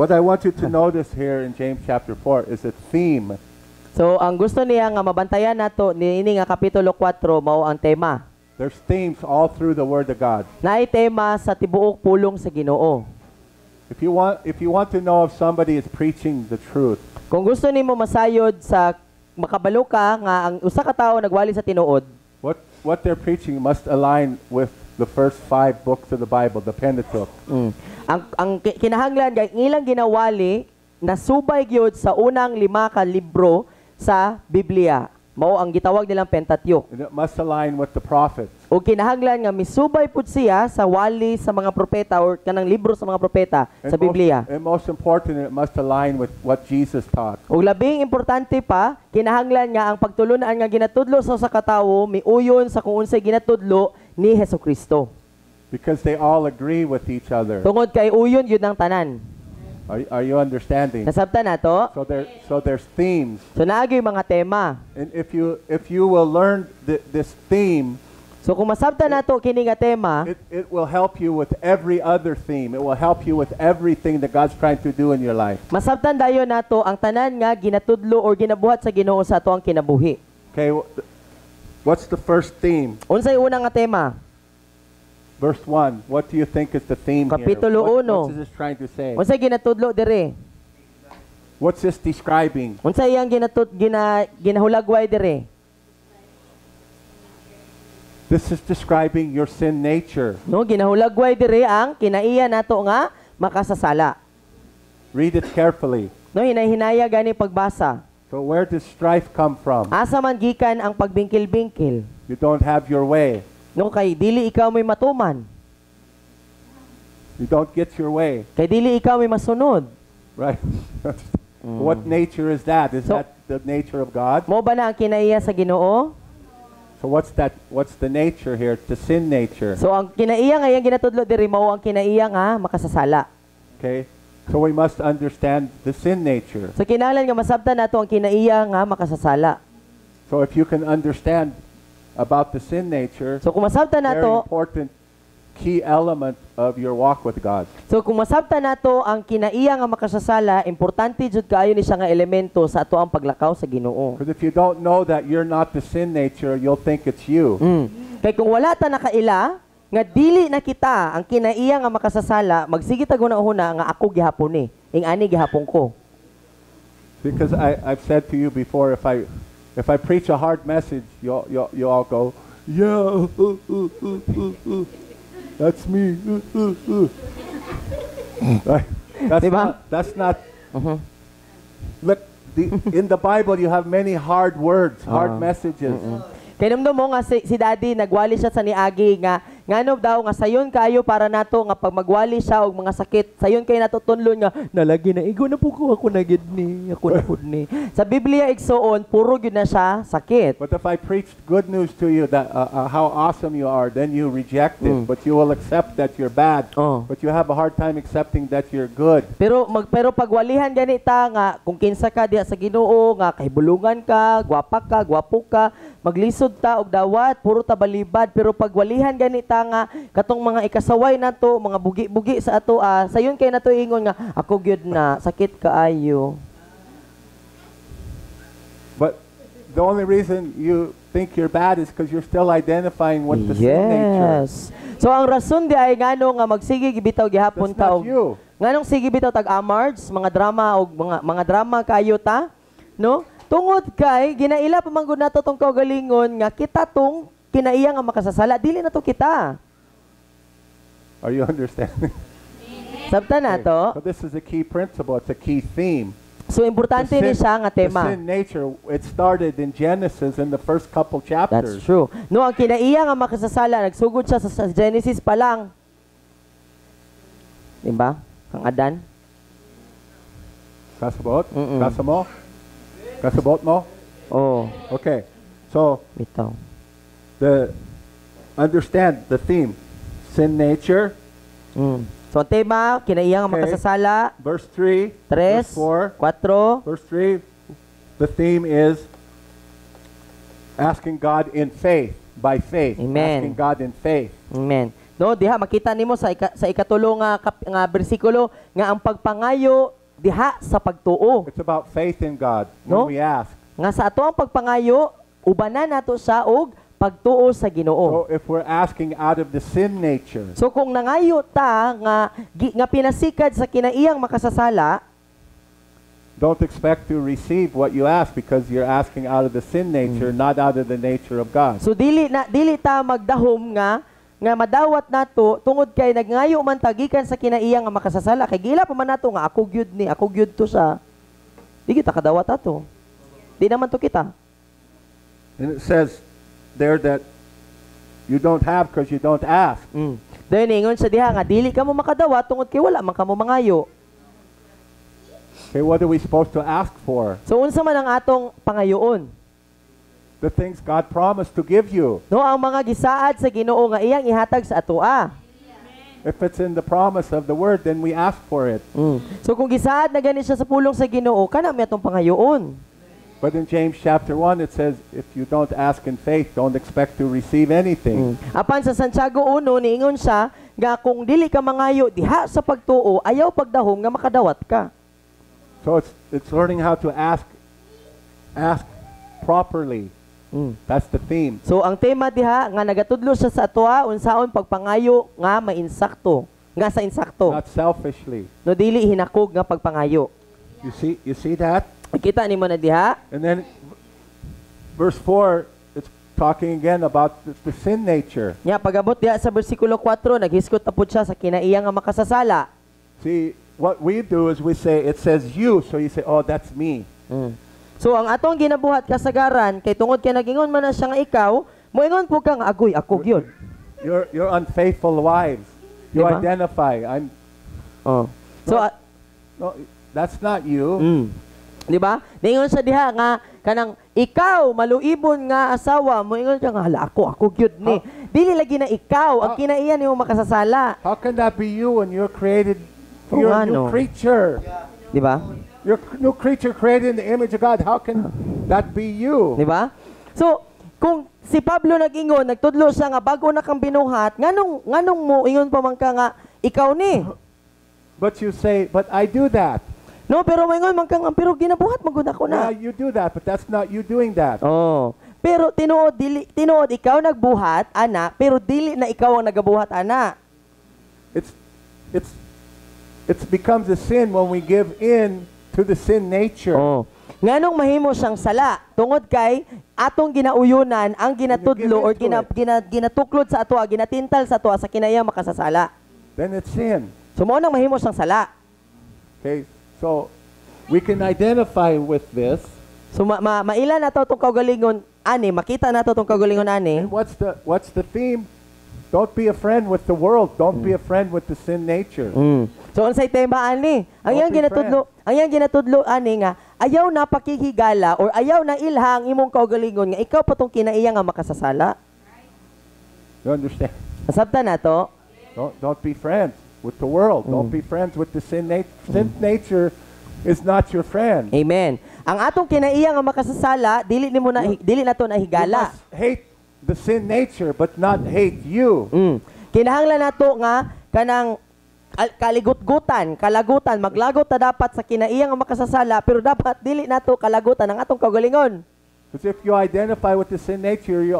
What I want you to notice here in James chapter 4 is a theme. So ang gusto niya nga mabantayan nato niini nga kapitulo 4 mao ang tema. There's themes all through the Word of God. Naay tema sa tibuok pulong sa Ginoo. If you want to know if somebody is preaching the truth, Kung gusto nimo masayod sa makabalo ka nga ang usa ka tawo nagwali sa tinuod, what they're preaching must align with the first 5 books of the Bible, the Pentateuch. ang kinahanglan kay ilang ginawali nasubay gyud sa unang 5 ka libro sa Biblia. Mao ang gitawag nilang Pentateuch. And it must align with the prophets. O kinahanglan nga misubay pud siya sa wali sa mga propeta or kanang libro sa mga propeta sa Biblia. And most important, it must align with what Jesus taught. O labing importante pa, kinahanglan nga ang pagtulunan nga ginatudlo sa usa ka tawo miuyon sa kung unsay ginatudlo ni Hesukristo. Because they all agree with each other. Tungod kay uyon yun ang tanan. Are you understanding? Nasabtan nato? So there's themes. So naagi mga tema. And if you will learn this theme, so kung masabtan nato kini nga tema, it will help you with every other theme. It will help you with everything that God's trying to do in your life. masabtan dayon nato ang tanan nga ginatudlo or ginabuhat sa Ginoo sa ato ang kinabuhi. Okay, what's the first theme? Unsay una nga tema? Verse 1. What do you think is the theme Kapitulo here? 1. What is this trying to say? Unsay ginatudlo dire? What's this describing? Unsay iyang ginahulagway dire? This is describing your sin nature. No, ginahulagway dire ang kinaiya nato nga makasasala. Read it carefully. No, hinay-hinaya gani pagbasa. So where does strife come from? Asa man gikan ang pagbingkil-bingkil? You don't have your way. No, kay dili ikaw may matuman. You don't get your way. Kay dili ikaw may masunod. Right? What nature is that? Is So- that the nature of God? Mo ba na ang kinaiya sa Ginoo? So what's that? What's the nature here? The sin nature. So ang kinaiya nga iyang ginatudlo diri mao ang kinaiya nga makasasala. Okay? So we must understand the sin nature. So kinahanglan nga masabtan nato ang kinaiya nga makasasala. So if you can understand about the sin nature, So kung masabtan very nato, important key element of your walk with God. so kung masabtan nato ang kinaiya nga makasasala, importante jud kaayo ni siya nga elemento sa ato ang paglakaw sa Ginoo. Because if you don't know that you're not the sin nature, you'll think it's you. Kay kung wala ta nakaila nga dili na kita ang kinaiya nga makasasala, magsige ta guna-una nga ako gihapon ni, ing-ani gihapon ko. Because I've said to you before, if I preach a hard message, you all go, yeah, that's me. Right? Diba? That's not. Look, in the Bible, you have many hard words, hard messages. Kay namdom mo nga si Daddy nagwali siya sa niagi nga ngano daw nga sayon kayo para nato nga pag magwali siya og mga sakit sayon kay nato tunlon nga nalagi na igo na po ko ako na gid ni ako na pud ni. Sa Biblia igsoon puro gyud na siya sakit. But if I preached good news to you that how awesome you are, then you reject it. But you will accept that you're bad. Oh. But you have a hard time accepting that you're good. Pero pagwalihan ganita nga kung kinsa ka diha sa Ginoo nga kahibulungan ka, gwapo ka, maglisod ta og dawat, puro ta balibad pero pagwalihan ganita nga katong mga ikasaway nato, mga bugi-bugi sa ato sayon kay nato ingon nga ako gyud na sakit kaayo. But the only reason you think you're bad is because you're still identifying with the sin nature. Yes. So ang rason di ay ngano nga magsige gibitaw gihapon That's ta not og you. nganong sige bitaw tag amards, mga drama og mga drama kayo ta, no? Tungod kay ginaila pa man gud nato tong kaugalingon nga kita tong kinaiya nga makasasala dili na to kita. Are you understanding? Sabta na to. So this is a key principle. It's a key theme. So importante ni siya nga The tema. sin nature, it started in Genesis in the first couple chapters. That's true. No, ang kinaiya nga makasasala nagsugod siya sa Genesis pa lang. Diba? Ang Adan. Kasabot? Mm-mm. Kasamo? Kasabot mo? Oh, Okay. So bitaw. understand the theme. Sin nature, So ang tema kinaiya nga Okay. makasasala. verse 3, Tres, verse 4, 4. verse 3, the theme is asking God in faith, by faith. Amen. Asking God in faith. Amen. No, diha makita nimo sa sa ikatulo nga bersikulo nga ang pagpangayo diha sa pagtuo. It's about faith in God No? when we ask. Nga sa ato ang pagpangayo, ubanan nato sa og pagtuo sa Ginoo. So if we're asking out of the sin nature, So kung nangayo ta nga pinasikad sa kinaiyang makasasala, don't expect to receive what you ask because you're asking out of the sin nature, not out of the nature of God. so dili ta magdahom nga madawat nato tungod kay nagngayo man tagikan sa kinaiyang nga makasasala kay gila pa man nato nga ako gyud to sa di kita kadawat ato. Di naman to kita. And it says there that you don't have because you don't ask. Dahil ingon sa diha nga dili ka mo makadawat tungod kay wala man ka mo mangayo. Okay, what are we supposed to ask for? So unsa man ang atong pangayoon? The things God promised to give you. No, ang mga gisaad sa Ginoo nga iyang ihatag sa atoa. If it's in the promise of the word, then we ask for it. So kung gisaad na gani siya sa pulong sa Ginoo, kana mi atong pangayoon. But in James chapter 1, it says, if you don't ask in faith, don't expect to receive anything. Apan sa Santiago 1 niingon siya nga kung dili ka mangayo diha sa pagtuo, ayaw pagdahom nga makadawat ka. So it's learning how to ask properly. That's the theme. So ang tema diha nga nagatudlo siya sa atoa unsaon pagpangayo nga mainsakto, nga sa insakto. Not selfishly. No dili hinakog nga pagpangayo. You see that? Kita nimo na diha. And then verse 4, it's talking again about the sin nature. Nya pagabot diha sa bersikulo 4 naghiskot ta pud siya sa kinaiyang nga makasasala. See, what we do is we say, it says you, so you say, oh, that's me. So ang atong ginabuhat kasagaran kay tungod kay nagingon man na siya nga ikaw, moingon po ka nga agoy ako gyud. You're unfaithful wives. You Diba? identify. So No, that's not you. di ba? Ningon sa diha nga kanang ikaw maluibon nga asawa, moingon ka nga hala ako gyud ni. Dili lagi na ikaw ang kinaiyan nimo makasasala. How can that be you when you're created? Oo You're nga, a new no? creature. Di ba? You're a new creature created in the image of God. How can that be you? Di ba? So, kung si Pablo nag-ingon, nagtudlo siya nga bago na kang binuhat, nganong mo ingon pa man ka nga ikaw ni. But you say, but I do that. No, pero moingon man ka nga pero ginabuhat magud ako Yeah, na. you do that, but that's not you doing that. Oh. Pero tinuod ikaw nagbuhat ana, pero dili na ikaw ang nagabuhat ana. It becomes a sin when we give in to the sin nature. Oh. Nganong mahimo siyang sala tungod kay atong ginauyunan ang ginatudlo or ginatuklod sa atoa, ginatintal sa atoa sa kinayang makasasala. Then it's sin. So mao nang mahimo siyang sala. Okay, so we can identify with this. So maila nato tong kaugalingon ani, makita nato tong kaugalingon ani. And what's the theme? Don't be a friend with the world. Don't be a friend with the sin nature. So unsay tema ani? Ang iyang ginatudlo ani nga ayaw na pakikigala or ayaw na ilhang imong kaugalingon nga ikaw pa tong kinaiyang nga makasasala. You understand? Nasabtan nato? Don't be friends with the world. Don't be friends with the sin nature. Sin nature is not your friend. Amen. Ang atong kinaiyang nga makasasala, dili nato na You higala. must hate the sin nature, but not hate you. Kinahanglan nato nga kanang kalagutan, maglagot ta dapat sa kinaiyang nga makasasala, pero dapat dili nato kalagutan ang atong kaugalingon. Because if you identify with the sin nature, you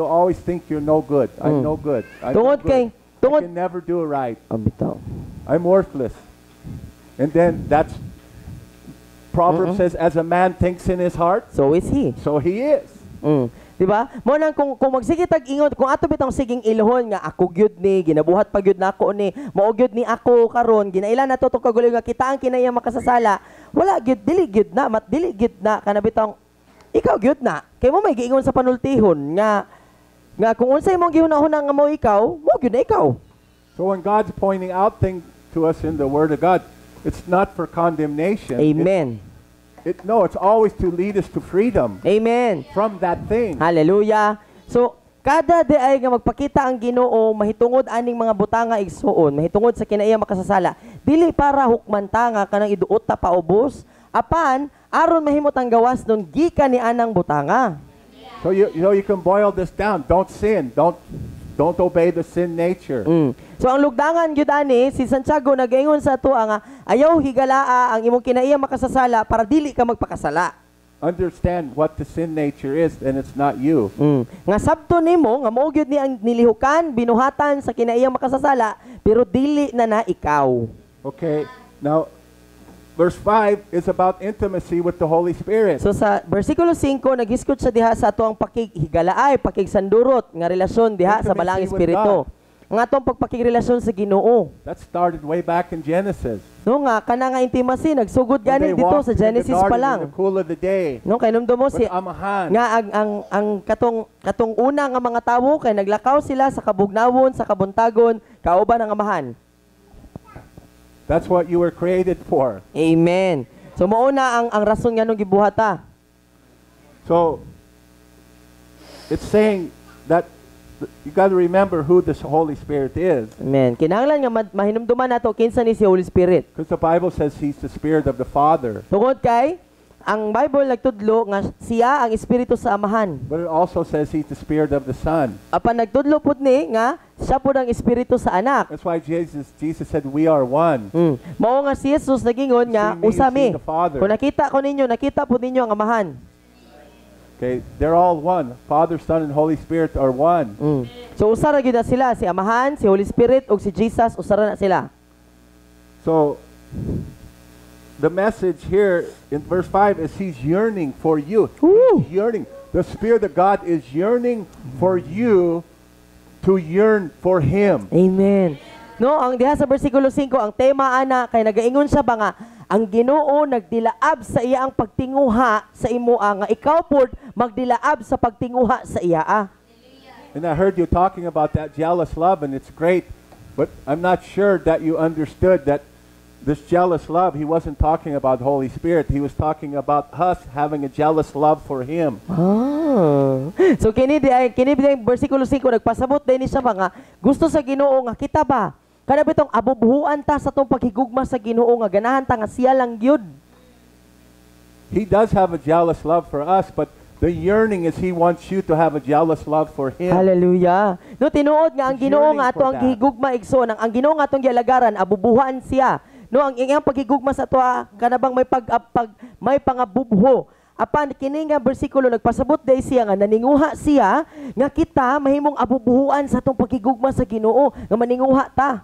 always think you're no good. I'm no good. I'm no Tungod good. kay tungod I can never do it right. bitaw. I'm worthless. And then that's Proverbs says, as a man thinks in his heart, So is he. so he is. Di ba? Mo nang kung magsige tag ingon, kung ato bitang siging ilhon nga ako gyud ni, ginabuhat pa gyud nako ni, mao gyud ni ako karon, ginailan nato tong kaguloy nga kita ang kinayang makasasala. Wala gyud, dili gyud na kana bitang ikaw gyud na. Kay mo may giingon sa panultihon nga kung unsay mong gihunahuna nga mo ikaw, mo gyud na ikaw. So when God's pointing out things to us in the Word of God, it's not for condemnation. Amen. It's always to lead us to freedom Amen. from that thing. Hallelujah. So, kada di ay nga magpakita ang Ginoo mahitungod aning mga butanga igsuon, mahitungod sa kinaiyang makasasala, dili para hukmanta nga kanang iduot ta paubos, apan aron mahimot ang gawas nun gikan ni anang butanga. So you can boil this down. Don't sin. Don't Don't obey the sin nature. So ang lugdangan gyud ani si Santiago nagaingon sa ato nga ayaw higalaa ang imong kinaiya makasasala para dili ka magpakasala. Understand what the sin nature is, and it's not you. Nga sabto nimo nga mao gyud ni ang nilihukan binuhatan sa kinaiyang makasasala pero dili na ikaw. Okay, now verse 5 is about intimacy with the Holy Spirit. So sa versikulo 5 naghiskot sa diha sa ato ang pakighigalaay, pakigsandurot nga relasyon diha sa balang Intimacy with espiritu. Ang atong pagpakigrelasyon sa Ginoo. That started way back in Genesis. No nga kana nga intimacy nagsugod When gani they dito walked sa in the Genesis pa garden in lang. the cool of the day No kay numdo mo si with amahan. nga ang katong una nga mga tawo kay naglakaw sila sa kabugnawon, sa kabuntagon, kauban ang amahan. That's what you were created for. Amen. So mao na ang rason nganong gibuhata. So it's saying that you got to remember who the Holy Spirit is. Amen. Kinahanglan nga mahinumduman nato kinsa ni si Holy Spirit. Because the Bible says He's the Spirit of the Father. Tungod kay ang Bible nagtudlo nga siya ang espiritu sa amahan. But it also says He's the Spirit of the Son. Apan nagtudlo pud ni nga siya pud ang espiritu sa anak. That's why Jesus said we are one. Mao nga si Jesus nagingon nga See me, usa you see mi. the Father. Kung nakita ko ninyo, nakita pud ninyo ang amahan. Okay, they're all one. Father, Son, and Holy Spirit are one. So usa ra gyud na sila, si amahan, si Holy Spirit ug si Jesus usa ra na sila. So the message here in verse 5 is He's yearning for you. Woo! He's yearning. The Spirit of God is yearning for you to yearn for Him. Amen. No, ang diha sa bersikulo 5, ang tema ana kay nagaingon siya ba nga ang Ginoo nagdilaab sa iya ang pagtinguha sa imoa nga ikaw pod magdilaab sa pagtinguha sa iya. And I heard you talking about that jealous love, and it's great, but I'm not sure that you understood that this jealous love, He wasn't talking about Holy Spirit. He was talking about us having a jealous love for Him. So kini di bersikulo 5 nagpasabot din ni siya ba nga gusto sa Ginoo nga kita ba kada bitong abubuhuan ta sa tong paghigugma sa Ginoo nga ganahan ta nga siya lang gyud. He does have a jealous love for us, but the yearning is He wants you to have a jealous love for Him. Hallelujah. No tinuod nga ang He's Ginoo yearning nga ato for ang that. gihigugma igsoon ang Ginoo nga atong gialagaran abubuhan siya. No ang iyang paghigugma sa ato kana bang may pangabubho. Apan kini nga bersikulo nagpasabot day siya nga naninguha siya nga kita mahimong abubuhuan sa atong paghigugma sa Ginoo nga maninguha ta.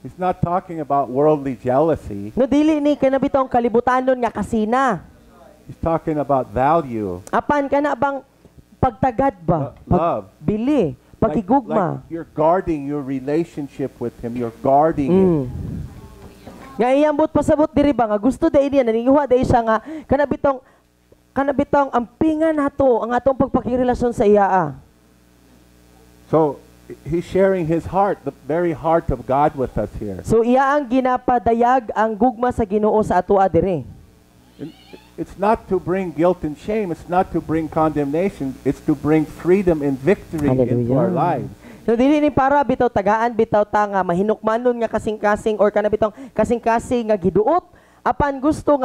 He's not talking about worldly jealousy. No dili ni kanabitong kalibutanon nga kasina. He's talking about value. Apan kana bang pagtagad ba? Love. Pagbili, paghigugma. Like you're guarding your relationship with Him. You're guarding it. Nga iyambot pasabot diri ba nga gusto day niya naninguha day siya nga kanabitong ampingan nato ang atong pagpakirelasyon sa iya. So He's sharing His heart, the very heart of God with us here. So iya ang ginapadayag ang gugma sa Ginoo sa ato diri. And it's not to bring guilt and shame. It's not to bring condemnation. It's to bring freedom and victory into our lives. So dili ni para bitaw tagaan bitaw ta nga mahinukmanon nga kasing-kasing or kana bitong kasing-kasing nga giduot apan gusto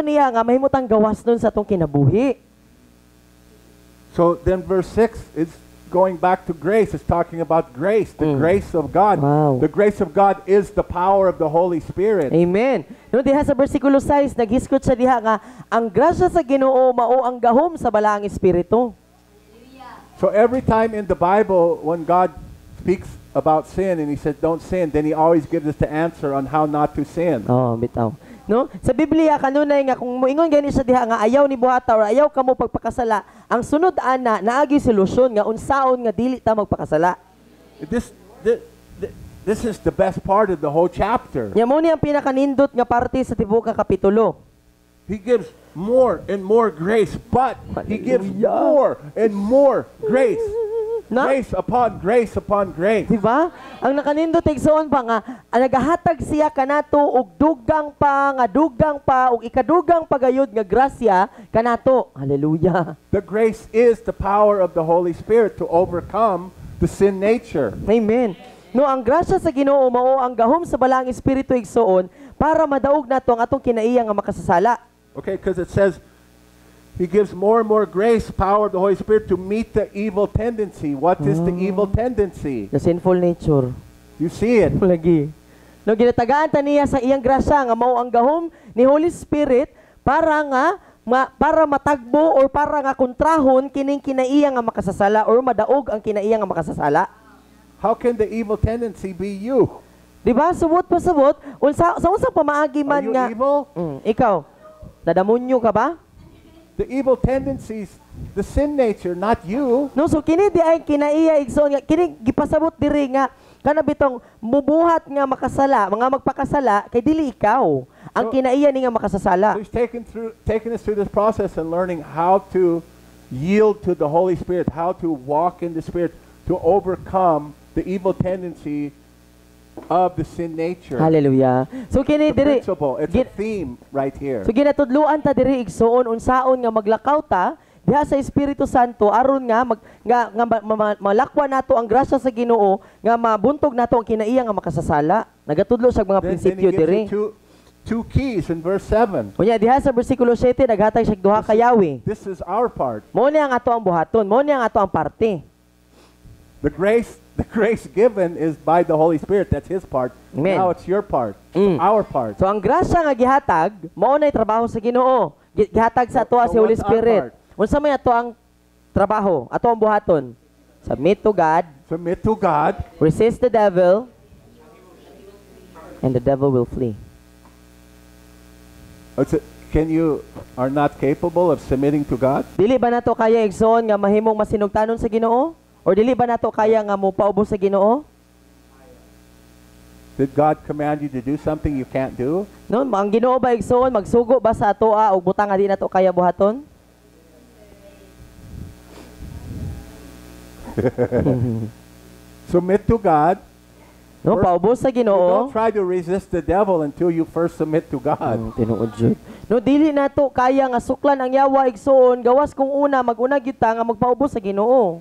niya nga mahimutang gawas nun sa atong kinabuhi. So then verse 6 is going back to grace. It's talking about grace, the grace of God. Wow. The grace of God is the power of the Holy Spirit. Amen. No diha sa bersikulo 6 naghiskot sa diha nga ang grasya sa Ginoo mao ang gahom sa balaang espiritu. So every time in the Bible when God speaks about sin and He said don't sin, then He always gives us the answer on how not to sin. Oh, bitaw. No? Sa Biblia kanunay nga kung moingon gani sa diha nga ayaw ni buhata or ayaw kamo pagpakasala, ang sunod ana naagi solusyon nga unsaon nga dili ta magpakasala. This is the best part of the whole chapter. Nya mo ni ang pinakanindot nga parte sa tibuok nga kapitulo. He gives more and more grace, but He gives Hallelujah. more and more grace. Na? Grace upon grace upon grace. Diba? Ang nakanindot igsoon pa nga nagahatag siya kanato og dugang pa og ikadugang pagayod nga grasya kanato. Hallelujah. The grace is the power of the Holy Spirit to overcome the sin nature. Amen. No, ang grasya sa Ginoo mao ang gahom sa balaang espiritu igsoon para madaog nato ang atong kinaiya nga makasasala. Okay, because it says He gives more and more grace, power of the Holy Spirit to meet the evil tendency. What is the evil tendency? The sinful nature. You see it. Lagi. No, ginatagaan ta niya sa iyang grasya nga mao ang gahom ni Holy Spirit para nga para matagbo or para nga kontrahon kining kinaiya nga makasasala or madaog ang kinaiya nga makasasala. How can the evil tendency be you? Di ba? Subot pa subot. Sa unsang pamaagi man Are you nga. evil? Ikaw, nadamonyo ka ba? The evil tendencies, the sin nature, not you. No, so kini di ay kinaiya igsoon nga kini gipasabot diri nga kana bitong mubuhat nga makasala, mga magpakasala kay dili ikaw. Ang kinaiya ni nga makasasala. So he's taking us through this process and learning how to yield to the Holy Spirit, how to walk in the Spirit to overcome the evil tendency of the sin nature. Hallelujah. So kini The diri principle, it's a theme right here. so ginatudloan ta diri igsoon unsaon nga maglakaw ta diha sa Espiritu Santo aron nga malakwan nato ang grasya sa Ginoo nga mabuntog nato ang kinaiya nga makasasala. Nagatudlo sa mga Then prinsipyo he gives diri. you two keys in verse 7. Kunya diha sa bersikulo 7 naghatag siya duha ka yawi. This is our part. Mao ni ang ato ang buhaton, mao ni ang ato ang parte. The grace given is by the Holy Spirit. That's His part. Amen. Now it's your part. It's our part. So ang grasya nga gihatag mao nay trabaho sa Ginoo. Gihatag sa ato So si Holy what's our Spirit. part? Unsa may ato ang trabaho, ato ang buhaton? Submit to God, Submit to God. resist the devil, and the devil will flee. Can you are not capable of submitting to God? Dili ba nato kaya igsoon nga mahimong masinugtanon sa Ginoo? Or dili ba nato kaya nga mopaubos sa Ginoo? Did God command you to do something you can't do? No, ang Ginoo ba igsoon magsugo ba sa atoa og butang nga di nato kaya buhaton? Submit to God. No, paubos sa You Ginoo. don't try to resist the devil until you first submit to God. Tinuod jud. No, dili nato kaya nga suklan ang yawa igsoon gawas kung una maguna gyud ta nga magpaubos sa Ginoo.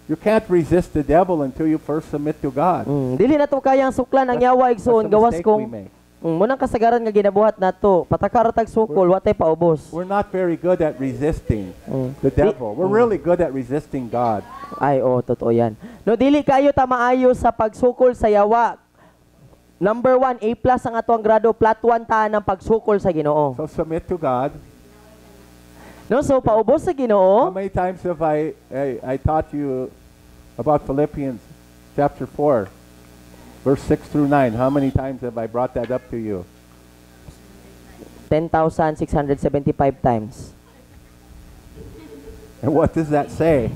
You can't resist the devil until you first submit to God. Dili nato kaya ang suklan ang yawa That's igsoon the gawas mistake kung we make. munang kasagaran nga ginabuhat nato patakaratag sukol watay paubos. We're not very good at resisting the devil. We're really good at resisting God. Ay, totoo yan. No, dili kayo ta maayo sa pagsukol sa yawa. Number 1, A+ ang ato ang grado, plat 1 ta ng pagsukol sa Ginoo. So submit to God. No, so paubos sa How Ginoo. many times have I taught you about Philippians chapter 4, verse 6 through 9? How many times have I brought that up to you? 10,675 times. And what does that say?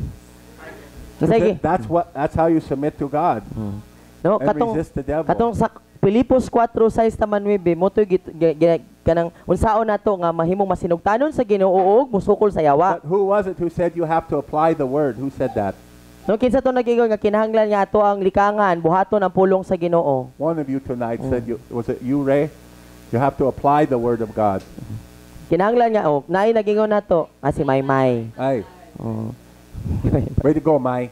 Sige. That's how you submit to God No, and resist the devil. katong sa Pilipos 4:6 taman 9 mo to kanang unsaon nato nga mahimong masinugtanon sa Ginoo ug musukol sa yawa. But who was it who said you have to apply the word? Who said that? No, kinsa to nag-ingon nga kinahanglan nga ato ang likangan buhaton ang pulong sa Ginoo. One of you tonight said, was it you, Ray? You have to apply the word of God. Kinahanglan nga naay nag-ingon nato si Maymay. Ay, way to go, Mai.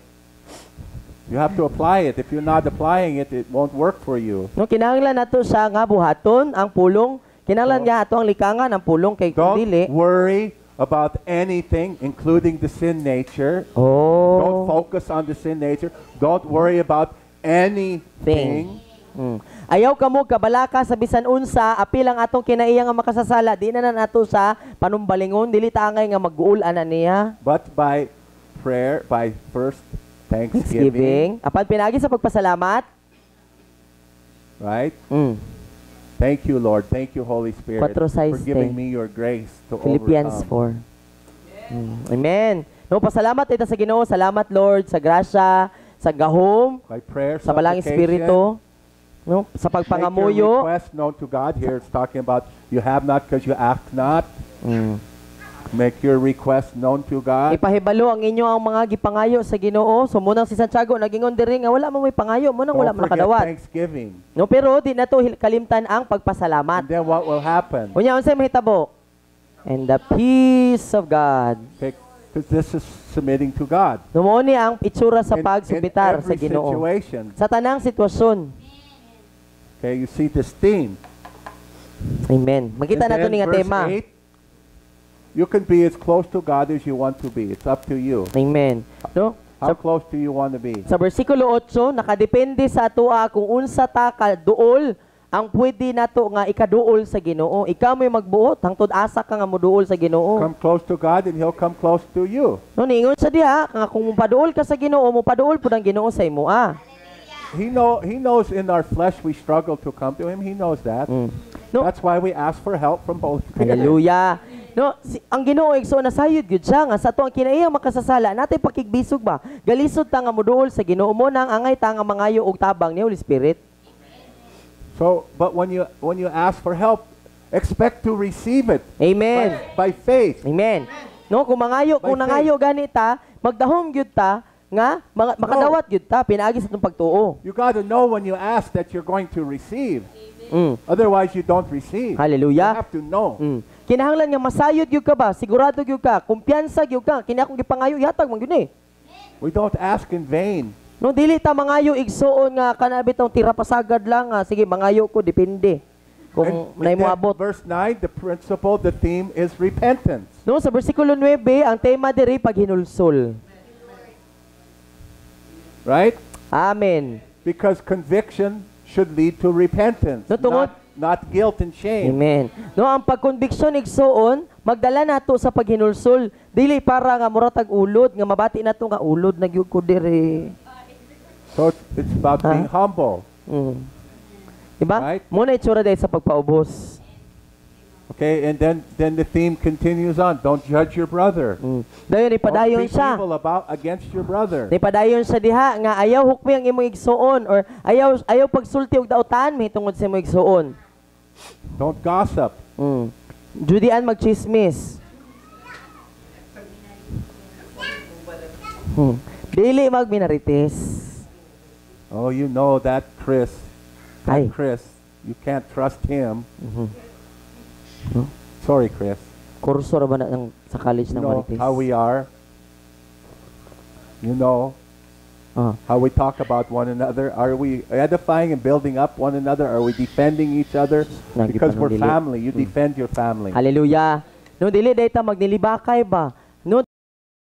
You have to apply it. If you're not applying it, it won't work for you. No, kinahanglan nato siya nga buhaton ang pulong. Kinahanglan nga ato ang likangan ang pulong kay kung Don't dili. worry about anything, including the sin nature. Don't focus on the sin nature. Don't worry about anything. Ayaw ka mo kabalaka sa bisan unsa apil ang atong kinaiya nga makasasala di na nato sa panumbalingon dili ta angay nga mag-uulan niya. But by prayer, by first thanksgiving, Apan pinagi sa pagpasalamat. right? Thank you, Lord. Thank you, Holy Spirit, 4:6 for giving me your grace to Philippians overcome. 4. Amen. No, pasalamat ita sa Ginoo, salamat Lord sa grasya, sa gahom, By prayer, sa balang supplication, espiritu, no, sa make your pagpangamuyo. request known to God. Here it's talking about you have not because you ask not. Make your request known to God. Ipahibalo ang inyo ang mga gipangayo sa Ginoo. So munang si Santiago nagingon diri nga wala man may pangayo, munang wala Don't man forget nakadawat. Thanksgiving. No, pero di na to kalimtan ang And pagpasalamat. then what will happen? Unya unsay mahitabo? And the peace of God. Because this is submitting to God. Numoni ang itsura sa In pagsubitar sa every Ginoo. situation. Sa tanang sitwasyon. Okay, you see this theme. Amen. Makita And nato then ni nga verse tema. 8, You can be as close to God as you want to be. It's up to you. Amen. No? How close do you want to be? Sa versikulo 8, nakadepende sa atoa kung unsa ta ka duol ang pwede nato nga ikaduol sa Ginoo. Ikaw may magbuot hangtod asa ka nga moduol sa Ginoo. Come close to God and He'll come close to you. No, niingon sa diha nga kung mopaduol ka sa Ginoo, mopaduol pud ang Ginoo sa imo. He knows in our flesh we struggle to come to Him. He knows that. No. That's why we ask for help from both Spirit. Hallelujah. No, ang Ginoo igsoon na sayod gyud siya nga sa ato ang kinaiyang makasasala natay pakigbisog ba. Galisod ta nga moduol sa Ginoo mo nang angay ta nga mangayo og tabang ni Holy Spirit. So, but when you ask for help, expect to receive it. Amen. By faith. Amen. No, kung nangayo ganita, magdahom gyud ta nga makadawat gyud ta pinaagi sa atong pagtuo. You got to know when you ask that you're going to receive. Otherwise, you don't receive. Hallelujah. You have to know. Kinahanglan nga masayod gyud ka ba? Sigurado gyud ka, kumpiyansa gyud ka. Kini akong gipangayo yatag man gyud ni. We don't ask in vain. No, dili ta mangayo igsuon nga kana bitong tira pasagad lang nga sige mangayo ko depende. Kung nay mo then abot. verse 9, the principle, the theme is repentance. No, sa bersikulo 9, ang tema diri paghinulsol. Right? Amen. Because conviction should lead to repentance, No, tungod- not guilt and shame. Amen. No, ang pagkonbiksyon igsuon magdala nato sa paghinulsol dili para nga muratag ulod nga mabati nato nga ulod nagyud ko diri. So it's about being humble. Diba? Right. Muna itsura dahil sa pagpaubos. Okay, and then the theme continues on. Don't judge your brother. Dayon Don't ipadayon speak siya. evil against your brother. Ipadayon sa diha nga ayaw hukmi ang imong igsuon or ayaw pagsulti og dautan mahitungod sa imong igsuon. Don't gossip. Judian magchismis. Dili magminarites. Oh, you know that Chris. Ay. Chris, you can't trust him. Sorry, Chris. Kurso ra ba na sa college You ng know marites? how we are. You know how we talk about one another. Are we edifying and building up one another? Are we defending each other? Because we're family. You defend your family. Hallelujah. No dili dayta magnilibakay ba? No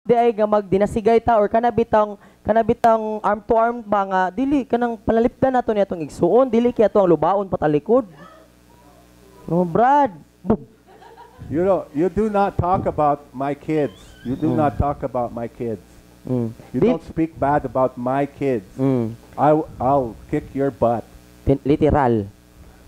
di ay nga magdinasigay ta or kanabitang arm to arm ba nga dili kanang palalipdan nato ni atong igsuon dili kay ato ang lubaon patalikod. No, Brad. You know, you do not talk about my kids. You do not talk about my kids. You don't speak bad about my kids. I'll kick your butt. Literal.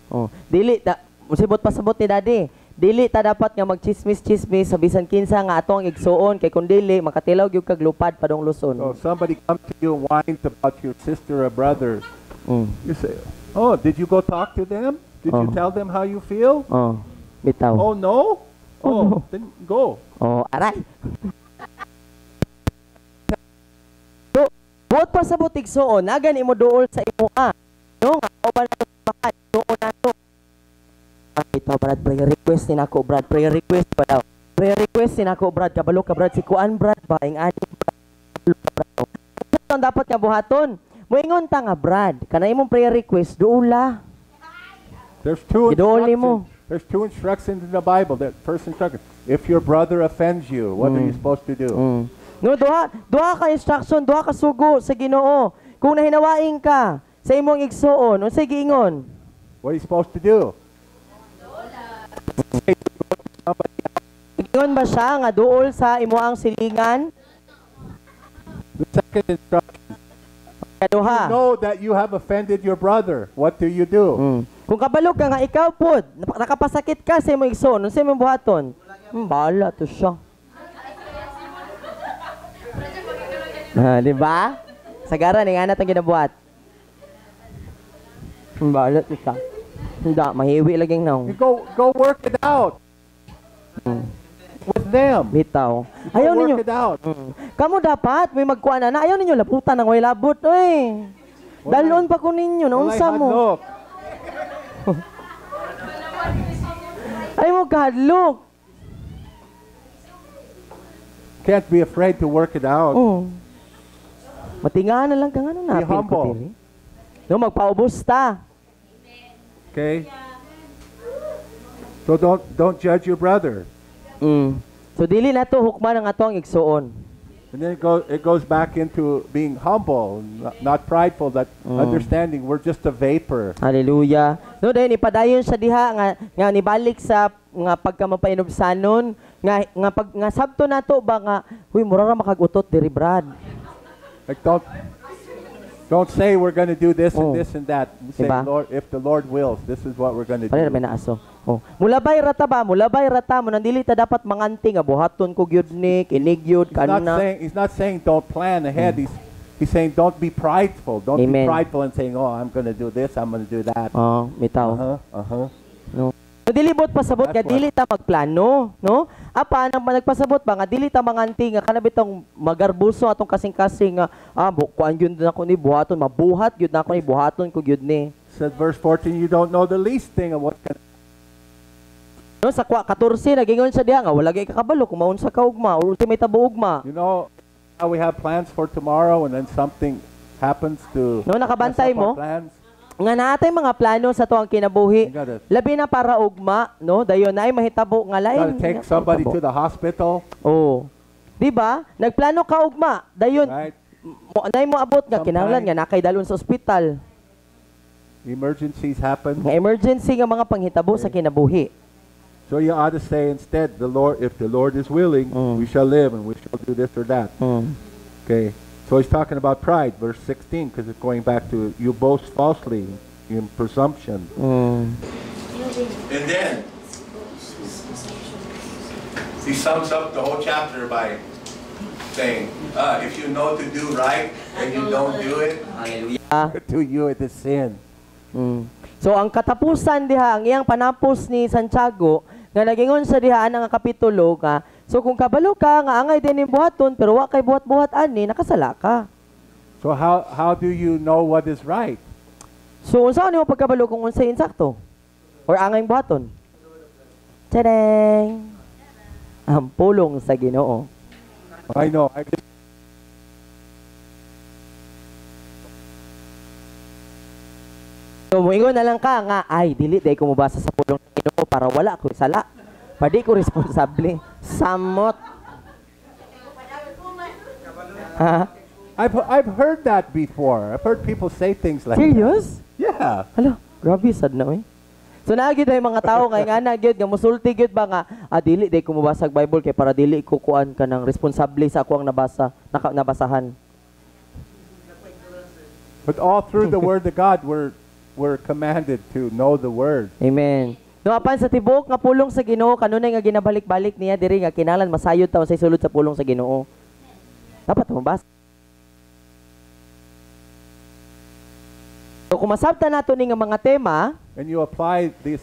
Oh, dili ta musibot pasabot ni daddy. Dili ta dapat nga magchismis-chismis sa bisan kinsa nga atong igsuon kay kun dili makatilaw gyud kag lupad padong luson. So somebody comes to you and whines about your sister or brother. You say, "Oh, did you go talk to them? Did you tell them how you feel?" Oh, bitaw. Oh no? Oh, no. Then go. Oh, aray. So, buot pa sa butig suon, nagan imo duol sa imo no nga oban na mahal duol nato. Ito Brad, prayer request ni nako Brad, prayer request pa daw. Prayer request ni nako Brad, kabalo ka Brad si kuan Brad ba ing ani Brad. Ang dapat nga buhaton. Moingon ta nga Brad, kana imong prayer request duula. There's two Idoli mo. instructions. There's two instructions in the Bible. The first instruction: if your brother offends you, what are you supposed to do? No, duha ka instruction, duha ka sugo sa Ginoo. Kung nahinawain ka sa imong igsuon, unsay giingon? What are you supposed to do? Giingon ba siya nga duol sa imuang silingan? The second instruction: Kaduha. you know that you have offended your brother. What do you do? Kung kabalo ka nga ikaw pod, nakapasakit ka sa imong igsoon, unsay imong buhaton? Bahala to siya. Di ba? Sagaran nga na itong ginabuhat. Bahala to siya. Hindi, mahiwi laging naong. You go work it out with them. Bitaw. You Ayaw go ninyo. work it out. Kamu dapat, may magkuha na. Ayaw ninyo, labutan ng way labot. Uy. Dalon pa ko ninyo, naunsa mo. Look, Ay mo kahadlok. can't be afraid to work it out. Matingahan na lang ka nga nung napil ko humble. dili. No, magpaubos ta. Okay? So don't judge your brother. So dili na to hukman ang atong igsuon. And then it goes back into being humble, not prideful, that understanding we're just a vapor. Hallelujah. No, dahil ipadayon siya diha nga nibalik sa nga pagkamapainomsanon nga sabto nato ba nga huy mura ra makagutot diri Brad. Like don't say we're going to do this and this and that. Say, Diba? Lord, if the Lord wills, this is what we're going to Pare do. may naaso. Mulabay rata ba? Mulabay rata mo nandili ta dapat manganti nga buhaton ko gyud ni kinig gyud kanina. He's not saying don't plan ahead. He's saying don't be prideful. Don't Amen. be prideful and saying, oh, I'm going to do this, I'm going to do that. Bitaw. No. Dilibot pasabot nga That's dili ta magplano, no? Apa nang nagpasabot ba nga dili ta manganti nga kana bitong magarbuso atong kasing-kasing nga kuan gyud nako ni buhaton mabuhat gyud nako ni buhaton ko gyud ni. Said verse 14, you don't know the least thing of what can. No sa 14 nagingon siya diha nga wala gay kakabalo kung maunsa ka ugma or ulti may tabo ugma. You know how we have plans for tomorrow and then something happens to No nakabantay mess up our mo plans. nga natay mga plano sa tuang kinabuhi. You gotta- Labi na para ugma, no? Dayon na ay mahitabo nga lain. Gotta take somebody to the hospital, Oh. Di ba? Nagplano ka ugma. Dayon right? nay mo abot nga kinahanglan nga nakay dalon sa ospital. Emergencies happen. Nga emergency nga mga panghitabo sa kinabuhi. So you ought to say instead, if the Lord is willing, we shall live and we shall do this or that. Okay. So he's talking about pride, verse 16, because it's going back to you boast falsely in presumption. And then he sums up the whole chapter by saying, if you know to do right and you don't do it, To you it is sin. So ang katapusan diha ang iyang panapos ni Santiago nga nagingon sa diha nga kapitulo ka. So kung kabalo ka nga angay din ni buhaton pero wa kay buhat-buhat ani nakasala ka. So how do you know what is right? So unsa nimo pagkabalo kung unsay insakto? Or angay buhaton? Tadang! Ang pulong sa Ginoo. I know. So moingon na lang ka nga ay dili day ko mobasa sa pulong sa Ginoo para wala ko sala. Padi ko responsable. Samot. I've heard that before. I've heard people say things like Serious? that. Yeah. Hala, grabe sad na eh. So naagid ay mga tao kay nga na gyud nga musulti gyud ba nga dili day ko mabasa og Bible kay para dili ko kuan ka ng responsable sa ako ang nabasahan. But all through the Word of God, we're commanded to know the Word. Amen. No apan sa tibok nga pulong sa Ginoo kanunay nga ginabalik-balik niya diri nga kinahanglan masayod ta unsay sulod sa pulong sa Ginoo. Dapat mabasa. So kung masabtan nato ni nga mga tema, And you apply these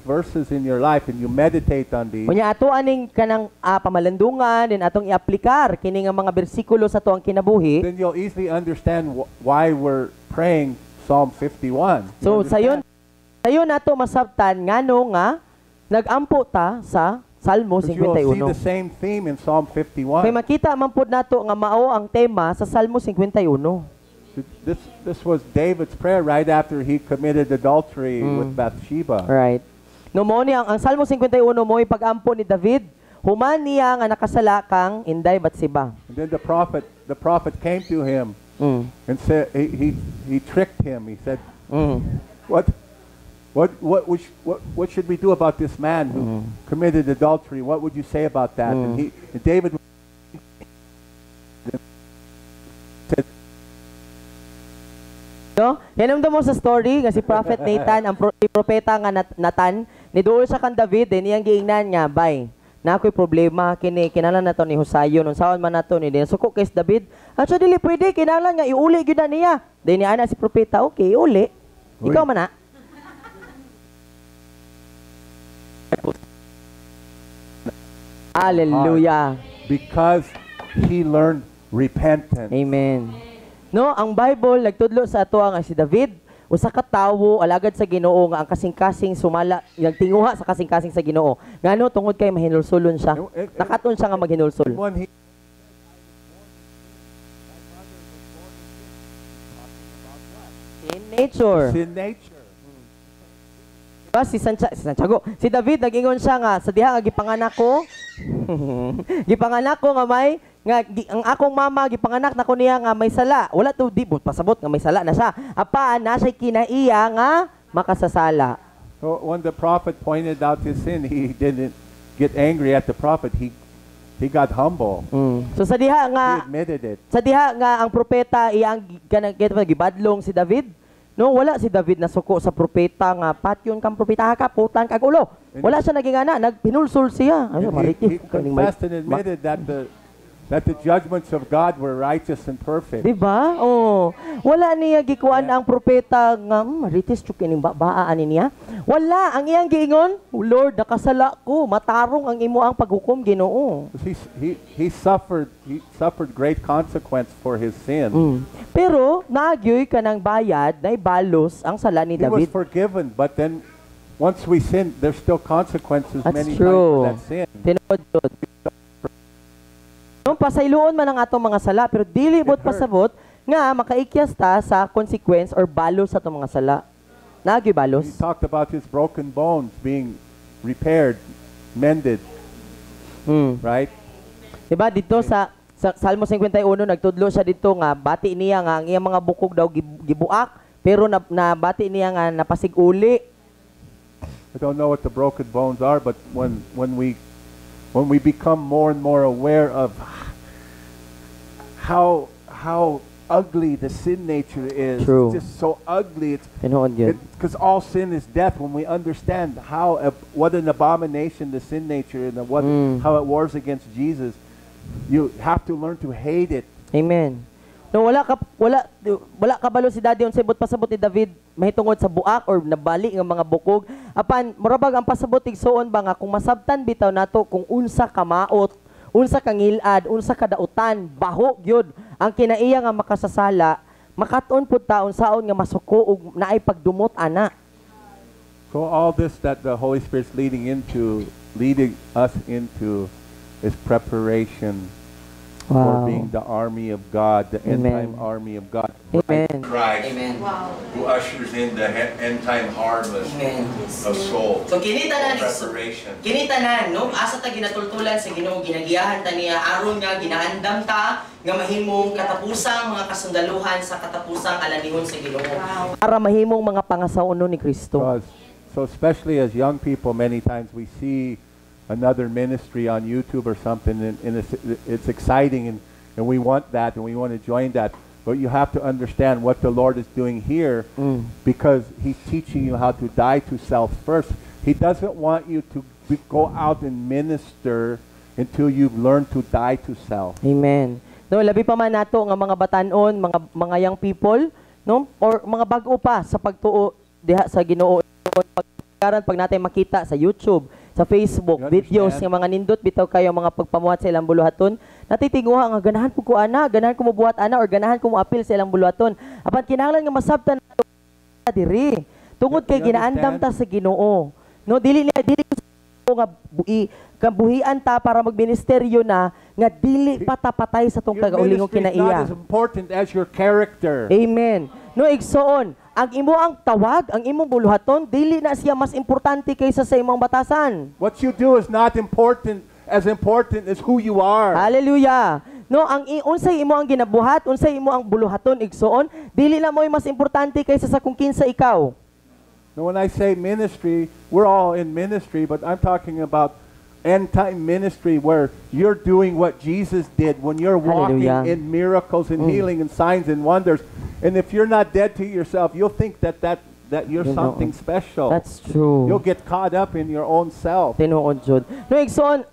verses in your life and you meditate on these, kunya ato aning kanang pamalandungan din atong iaplikar kini nga mga bersikulo sa tuang kinabuhi. then you'll easily understand why we're praying Psalm 51. You So understand? sayon nato masabtan ngano nga nagampo ta sa Salmo 'Cause you'll see 51. the same theme in Psalm Kay 51. makita man pud nato nga mao ang tema sa Salmo 51. This was David's prayer right after he committed adultery with Bathsheba. Right. No mo ni ang Salmo 51 mo pag-ampo ni David, human niya nga nakasala kang Inday Bathsheba. And then the prophet came to him and said he tricked him. He said, What should we do about this man who committed adultery? What would you say about that? And David said, No? Yanamda mo sa story nga si Prophet Nathan, ang propeta nga Nathan, ni duol sa kan David, din iyang giingnan nga, bay, na ako'y problema, kinalan na to ni Husayon, unsaon man na to ni suko kay David, at so dili pwede, kinalan nga, iuli gyud na niya. Din niya ana si propeta, okay, iuli. Ikaw man na. Hallelujah. because he learned repentance. Amen. No, ang Bible nagtudlo sa ato nga si David, usa ka tawo alagad sa Ginoo nga ang kasing-kasing sumala, nagtinguha sa kasing-kasing sa Ginoo. Ngano tungod kay mahinulsulon siya. Nakaton siya nga maghinulsol. When he In nature. sin nature. Diba, si Santiago, si David nagingon siya nga sa diha nga gipanganak ko, Gipanganak ko nga may ang akong mama gipanganak nako niya nga may sala. Wala to di pasabot nga may sala na siya. Apaan na siya kinaiya nga makasasala. So when the prophet pointed out his sin, he didn't get angry at the prophet. He got humble. So sa diha He nga admitted it. sa diha nga ang propeta iyang gibadlong si David. No, wala si David na suko sa propeta nga patyon kang propeta ka putan kag ulo. Wala siya naging ana, nagpinulsul siya. Ay, And maritis he kaning may. confessed and admitted that the judgments of God were righteous and perfect. Diba? Oh. Wala niya gikuan ang propeta nga maritis chuk kining baaan niya. Wala ang iyang giingon, "Oh Lord, nakasala ko, matarong ang imo ang paghukom Ginoo." He suffered great consequence for his sin. Pero nagyoy kanang bayad na ibalos ang sala ni He was David. forgiven, but then once we sin, there's still consequences That's many times true. for that sin. Tinuod yun. No, pasayloon man ang atong mga sala, pero dili bot pasabot nga makaikyas ta sa consequence or balos sa atong mga sala. Nagyoy He balos. talked about his broken bones being repaired, mended, right? Diba dito sa Salmo 51 nagtudlo siya dito nga bati niya nga ang iyang mga bukog daw gibuak pero na bati niya nga napasig-uli. I don't know what the broken bones are, but when we become more and more aware of how ugly the sin nature is, True. it's just so ugly. Tinuod yun. Because all sin is death. When we understand what an abomination the sin nature and how it wars against Jesus, you have to learn to hate it. Amen. No, wala kabalo si Daddy unsay bot pasabot ni David mahitungod sa buak or nabali nga mga bukog. Apan murabag ang pasabot igsuon ba nga kung masabtan bitaw nato kung unsa ka maot, unsa ka ngilad, unsa ka dautan, baho gyud ang kinaiya nga makasasala, makaton pud taon saon nga masuko ug naay pagdumot ana. So all this that the Holy Spirit's leading us into is preparation for being the army of God, the end-time army of God. Amen. Christ, Amen. who ushers in the end-time harvest Amen. of souls. So kinitanan Preparation. kinitanan no asa ta ginatultulan sa Ginoo ginagiyahan ta niya aron nga ginaandam ta nga mahimong katapusang mga kasundaluhan sa katapusang alanihon sa Ginoo. Para mahimong mga pangasaunon ni Kristo. So especially as young people, many times we see another ministry on YouTube or something, and it's exciting, and we want that, and we want to join that. But you have to understand what the Lord is doing here, because He's teaching you how to die to self first. He doesn't want you to go out and minister until you've learned to die to self. Amen. No, labi pa man nato nga mga batanon, mga young people, no, or mga bag-o pa sa pagtuo diha sa Ginoo pag natin makita sa YouTube, sa Facebook, videos nga mga nindot bitaw kayo mga pagpamuhat sa ilang buluhaton, natitinguha nga ganahan ko ana, ganahan ko mobuhat ana or ganahan ko moapil sa ilang buluhaton. Apan kinahanglan nga masabtan nato diri. Tungod kay ginaandam ta sa Ginoo. No, dili ko nga kabuhian ta para magministeryo na nga dili patapatay sa tong kagaulingong Your ministry is kinaiya. not as important as your character. Amen. No, igsoon, ang imo ang tawag, ang imong buluhaton, dili na siya mas importante kaysa sa imong batasan. What you do is not important as who you are. Hallelujah. No, unsay imo ang ginabuhat, unsay imo ang buluhaton igsoon, dili na mo'y mas importante kaysa sa kung kinsa ikaw. Now, when I say ministry, we're all in ministry, but I'm talking about end-time ministry where you're doing what Jesus did when you're walking Hallelujah. in miracles and healing and signs and wonders. And if you're not dead to yourself, you'll think that you're something special. That's true. You'll get caught up in your own self. Tinuod jud. No, igsoon,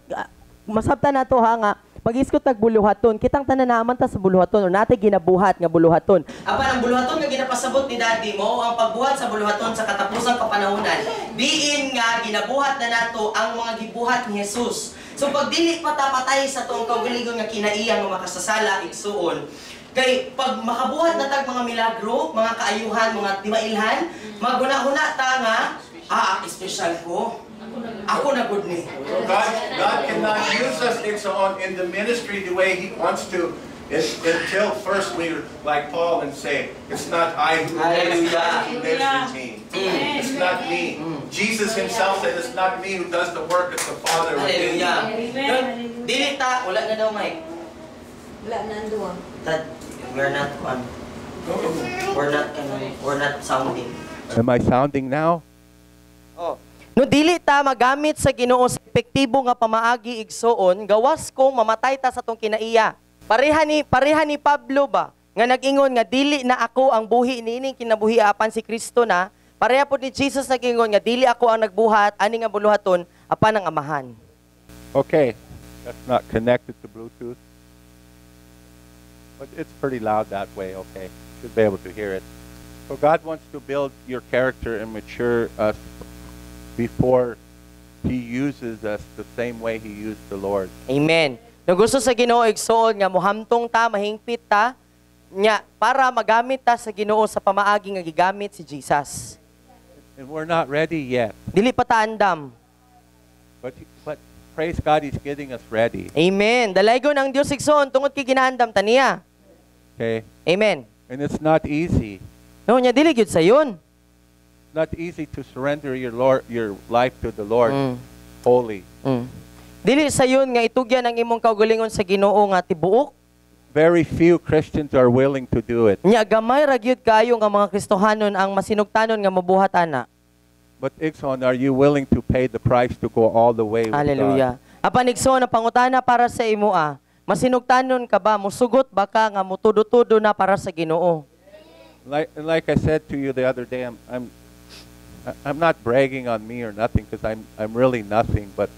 masabtan nato ha nga pag-iskot tag buluhaton, kitang tanan naman ta sa buluhaton o natay ginabuhat nga buluhaton. Apan ang buluhaton nga ginapasabot ni Daddy mo ang pagbuhat sa buluhaton sa katapusang kapanahunan. Diin nga ginabuhat na nato ang mga gibuhat ni Jesus. So pag dili patapatay sa tuong kaugalingon nga kinaiya nga makasasala igsuon. Kay pag makabuhat na tag mga milagro, mga kaayuhan, mga timailhan, maguna-huna ta nga special ko. Ako na good ni. God cannot use us in the ministry the way He wants to Until first we, like Paul, and say, it's not I who lives, Hallelujah. who lives in me. It's not me. Jesus himself said, it's not me who does the work, it's the Father within me. Hallelujah. Dili ta, wala na daw, Mike. Wala na doon. That, we're not one. We're not sounding. Am I sounding now? Oh. No dili ta magamit sa Ginoo sa epektibo nga pamaagi igsoon, gawas kong mamatay ta sa tong kinaiya. Pareha ni Pablo ba nga nag-ingon nga dili na ako ang buhi niining kinabuhi apan si Kristo na. Pareha po ni Jesus nag-ingon nga dili ako ang nagbuhat ani nga buluhaton apan ang Amahan. Okay, that's not connected to Bluetooth. But it's pretty loud that way, okay. Should be able to hear it. So God wants to build your character and mature us before He uses us the same way He used the Lord. Amen. No gusto sa Ginoo igsoon nga muhamtong ta, mahingpit ta, nya para magamit ta sa Ginoo sa pamaagi nga gigamit si Jesus. And we're not ready yet. Dili pa ta andam. But praise God, He's getting us ready. Amen. Dalaygon ang Dios igsoon tungod kay ginaandam ta niya. Okay? Amen. And it's not easy. No nya dili gyud sayon. Not easy to surrender your life to the Lord wholly. Dili sayon nga itugyan ang imong kaugalingon sa Ginoo nga tibuok. Very few Christians are willing to do it. Nya gamay ra gyud kayo nga mga Kristohanon ang masinugtanon nga mabuhat ana. But Ixon, are you willing to pay the price to go all the way with Hallelujah. Apan igsoon na pangutana para sa imo masinugtanon ka ba, musugot ba ka nga mutudo-tudo na para sa Ginoo? Like I said to you the other day, I'm not bragging on me or nothing because I'm really nothing, but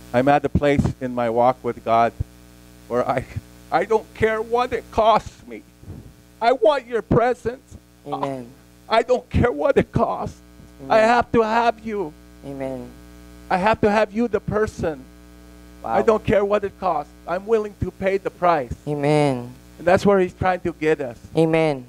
I'm at a place in my walk with God where I don't care what it costs me. I want your presence. Amen. I don't care what it costs. Amen. I have to have you. Amen. I have to have you, the person. Wow. I don't care what it costs. I'm willing to pay the price. Amen. And that's where He's trying to get us. Amen.